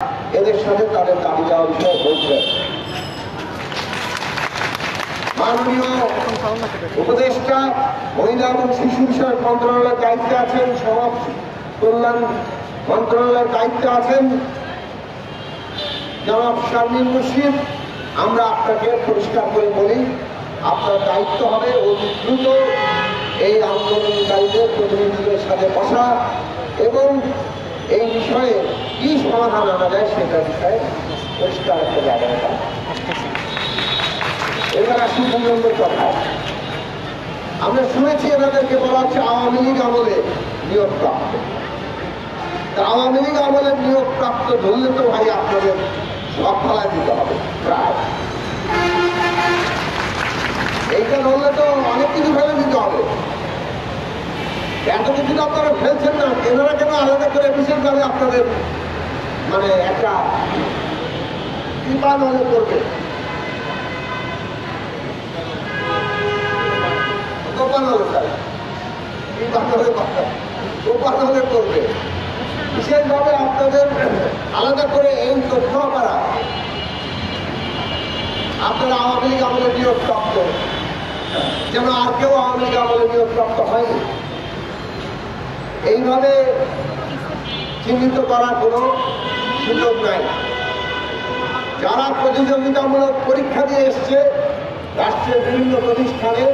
এদের সাথে তাদের দাবি দেওয়া বিষয়ে বলছিলেন। মাননীয় উপদেষ্টা মহিলা এবং শিশু বিষয়ক মন্ত্রণালয়ের দায়িত্বে আছেন, সমাজ কল্যাণ মন্ত্রণালয়ের দায়িত্বে আছেন জনাব শারমিন মুর্শিদ। আমরা আপনাকে পরিষ্কার করে বলি, আপনার দায়িত্ব হবে অতি দ্রুত এই আন্দোলনকারীদের প্রতিনিধিদের সাথে বসা এবং এই বিষয়ে কি সমাধান আনা যায় সেটার বিষয়ে পরিষ্কার একটা জায়গা। এবার আসুন 2 নম্বর কথা। আমরা শুনেছি এনাদেরকে বলা হচ্ছে আওয়ামী লীগ আমলে নিয়োগপ্রাপ্ত। আওয়ামী লীগ আমলের নিয়োগপ্রাপ্ত ধরলে তো ভাই আপনাদের সব ফেলায় দিতে হবে প্রায়। এইটা ধরলে তো অনেক কিছু ফেলে দিতে হবে। এত কিছু তো আপনারা ফেলছেন না, এনারা কেন আলাদা করে বিশেষভাবে আপনাদের মানে একটা কৃপা নজর করবে, করবে বিশেষভাবে আপনাদের আলাদা করে এই তথ্য করা আপনারা আওয়ামী লীগ আমলে নিয়োগপ্রাপ্ত, যেন আর কেউ আওয়ামী লীগ আমলে নিয়োগপ্রাপ্ত হয়নি এইভাবে চিহ্নিত করার কোনো সুযোগ নাই। যারা প্রতিযোগিতামূলক পরীক্ষা দিয়ে এসছে রাষ্ট্রের বিভিন্ন প্রতিষ্ঠানে,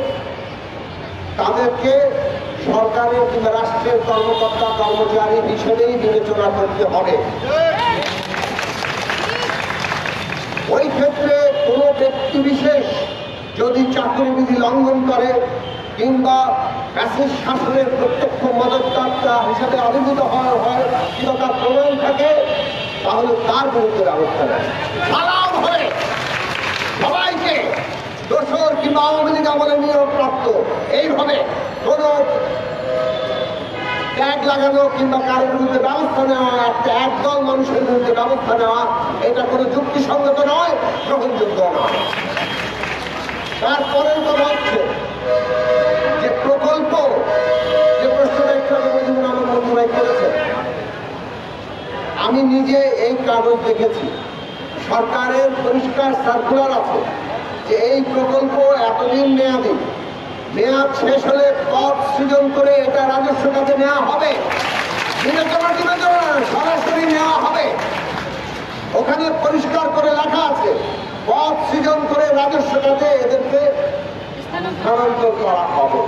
তাদেরকে সরকারের কিংবা রাষ্ট্রের কর্মকর্তা কর্মচারী হিসেবেই বিবেচনা করতে হবে। ওই ক্ষেত্রে কোনো ব্যক্তি বিশেষ যদি চাকরিবিধি লঙ্ঘন করে কিংবা ফ্যাসিস্ট শাসনের প্রত্যক্ষ মদতদাতা হিসেবে অভিভূত হয় কিংবা তার প্রমাণ থাকে, তাহলে তার বিরুদ্ধে ব্যবস্থা নেয়। সালামভাবে সবাইকে দোষর কিংবা আওয়ামী লীগ আমলে নিয়োগপ্রাপ্ত এইভাবে কোনো ট্যাগ লাগানো কিংবা কারোর বিরুদ্ধে ব্যবস্থা নেওয়া, একদল মানুষের বিরুদ্ধে ব্যবস্থা নেওয়া, এটা কোনো যুক্তিসঙ্গত নয়, গ্রহণযোগ্য নয়। তারপরের কথা হচ্ছে যে প্রকল্প, যে প্রশ্নটা একটু আগে বলছিলেন আমার বন্ধুরাই করেছে, আমি নিজে এই কাগজ দেখেছি, সরকারের পরিষ্কার সার্কুলার আছে যে এই প্রকল্প এতদিন মেয়াদি, মেয়াদ শেষ হলে পদ সৃজন করে এটা রাজস্ব খাতে নেওয়া হবে, বিবেচনা সরাসরি নেওয়া হবে। ওখানে পরিষ্কার করে লেখা আছে পদ সৃজন করে রাজস্ব খাতে এদেরকে স্থানান্তর করা হবে।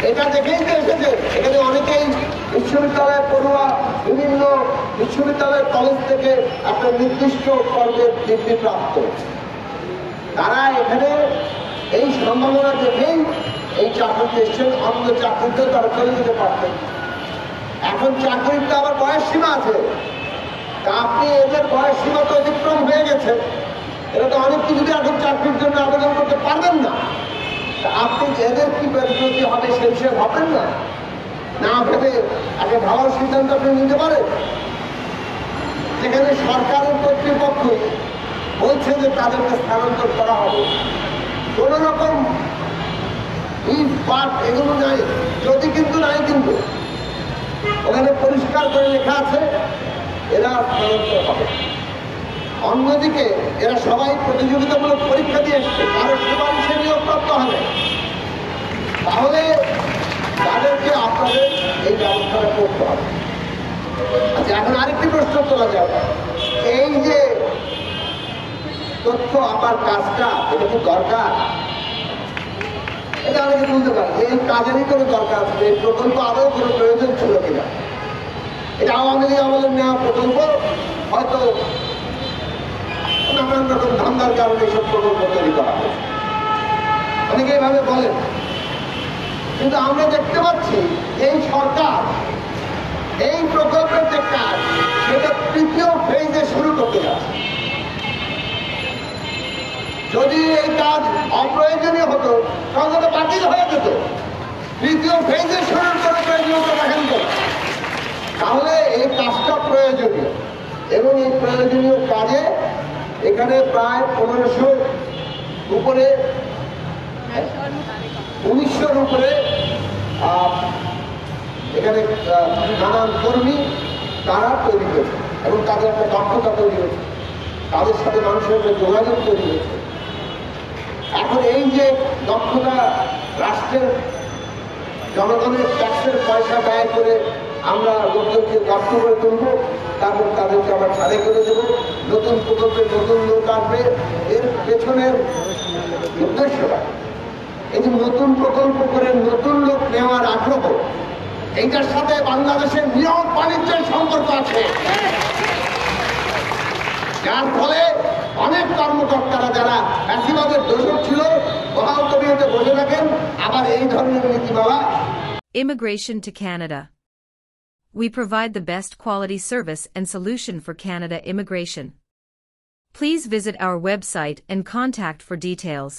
এটা দেখেই তো এসেছে। এখানে অনেকেই বিশ্ববিদ্যালয়ের পড়ুয়া, বিভিন্ন বিশ্ববিদ্যালয়ের কলেজ থেকে একটা নির্দিষ্ট পর্বের ডিগ্রিপ্রাপ্ত, তারা এখানে এই সম্ভাবনা দেখেই এই চাকরিতে এসছেন। অন্য চাকরিতে তারা চলে যেতে পারতেন। এখন চাকরিতে আবার বয়স সীমা আছে, তা আপনি এদের বয়স সীমা তো অতিক্রম হয়ে গেছে, এরা তো অনেক কিছুতে এখন চাকরির জন্য আবেদন করতে পারবেন না। আপনি এদের কি পরিণতি হবে সে বিষয়ে ভাবেন না, না ভেবে আগে ভাবার সিদ্ধান্ত আপনি নিতে পারেন। যেখানে সরকারের কর্তৃপক্ষ বলছে যে তাদেরকে স্থানান্তর করা হবে, কোন রকম এগুলো নাই, যদি কিন্তু নাই, কিন্তু ওখানে পরিষ্কার করে লেখা আছে এরা স্থানান্তর হবে। অন্যদিকে এরা সবাই প্রতিযোগিতামূলক পরীক্ষা দিয়ে এসছে, কারো সুপারিশে নিয়োগপ্রাপ্ত হবে, তাহলে তাদেরকে আপনাদের এই ব্যবস্থাটা করতে হবে। আচ্ছা, এখন আরেকটি প্রশ্ন তোলা যাবে, এই যে তথ্য আমার কাজটা এটা কি দরকার? এটা অনেকে বলতে পারে এই কাজেরই কোনো দরকার আছে, এই প্রকল্প আদৌ কোনো প্রয়োজন ছিল কিনা। এটা আওয়ামী লীগ আমলের নেওয়া প্রকল্প, হয়তো নানান রকম ধান্দার কারণে এইসব প্রকল্প তৈরি করা হয়, অনেকে এইভাবে বলেন। কিন্তু আমরা দেখতে পাচ্ছি এই সরকার এই প্রকল্পের যে কাজ সেটা 3য় ফেজে শুরু করতে যাচ্ছে। যদি এই কাজ অপ্রয়োজনীয় হতো তাহলে তো বাতিল হয়ে যেত। 3য় ফেজে শুরু করে প্রয়োজনীয়তা দেখেন তো, তাহলে এই কাজটা প্রয়োজনীয় এবং এই প্রয়োজনীয় কাজে এখানে প্রায় 1500 উপরে 1900-র উপরে এখানে নানান কর্মী তারা তৈরি করেছে। এবং তাদের একটা দক্ষতা তৈরি হয়েছে, তাদের সাথে মানুষের একটা যোগাযোগ তৈরি হয়েছে। এখন এই যে দক্ষতা, রাষ্ট্রের জনগণের ট্যাক্সের পয়সা ব্যয় করে আমরা লোকজনকে দক্ষ করে তুলব, তারপর তাদেরকে আমরা ছাড়ে করে দেবো, নতুন প্রকল্পে নতুন লোক আসবে। এর পেছনের উদ্দেশ্যটা এই যে নতুন প্রকল্প করে নতুন লোক নেওয়ার আগ্রহ, এইটার সাথে বাংলাদেশের নিয়ম বাণিজ্যের সম্পর্ক আছে, যার ফলে অনেক কর্মকর্তারা যারা ফ্যাসিবাদের দোষক ছিল বহাল তবিয়তে বসে থাকেন, আবার এই ধরনের নীতিমালা। Immigration to Canada. We provide the best quality service and solution for Canada immigration. Please visit our website and contact for details.